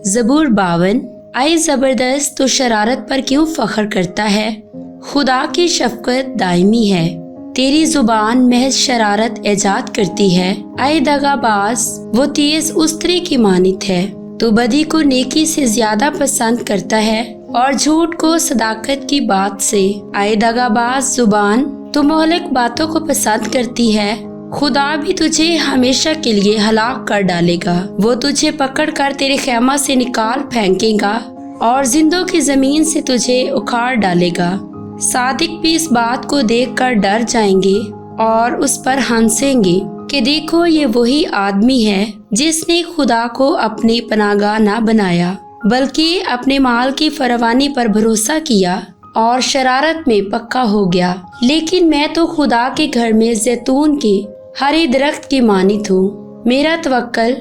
ज़बूर 52। आए ज़बरदस्त तो शरारत पर क्यों फ़ख्र करता है, खुदा की शफ़क़त दायमी है, तेरी ज़ुबान महज शरारत ऐजाद करती है। आए दगाबाज वो तेज़ उस्तरे की मानित है, तू बदी को नेकी से ज़्यादा पसंद करता है और झूठ को सदाकत की बात से। आए दगाबाज ज़ुबान तू मोहलक बातों को पसंद करती है, खुदा भी तुझे हमेशा के लिए हलाक कर डालेगा। वो तुझे पकड़ कर तेरे खेमा से निकाल फेंकेगा और जिंदों की जमीन से तुझे उखाड़ डालेगा। सादिक भी इस बात को देखकर डर जाएंगे और उस पर हंसेंगे कि देखो ये वही आदमी है जिसने खुदा को अपनी पनाहगाह न बनाया, बल्कि अपने माल की फरावानी पर भरोसा किया और शरारत में पक्का हो गया। लेकिन मैं तो खुदा के घर में जैतून के हरे दरख्त की मानित हूँ। मेरा तवक्कल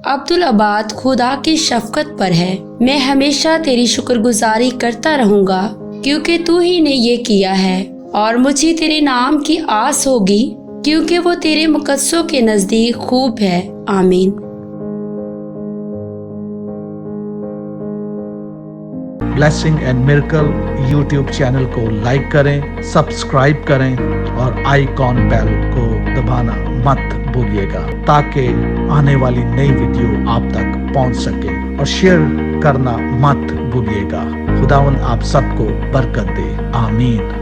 अब्दुल अबाद खुदा की शफ़क़त पर है। मैं हमेशा तेरी शुक्रगुजारी करता रहूँगा क्योंकि तू ही ने ये किया है, और मुझे तेरे नाम की आस होगी क्योंकि वो तेरे मुक़द्दसों के नज़दीक खूब है। आमीन। Blessing and miracle YouTube channel को लाइक करें, सब्सक्राइब करें और आइकॉन बेल को दबाना मत भूलिएगा ताकि आने वाली नई वीडियो आप तक पहुंच सके, और शेयर करना मत भूलिएगा। खुदावंद आप सबको बरकत दे। आमीन।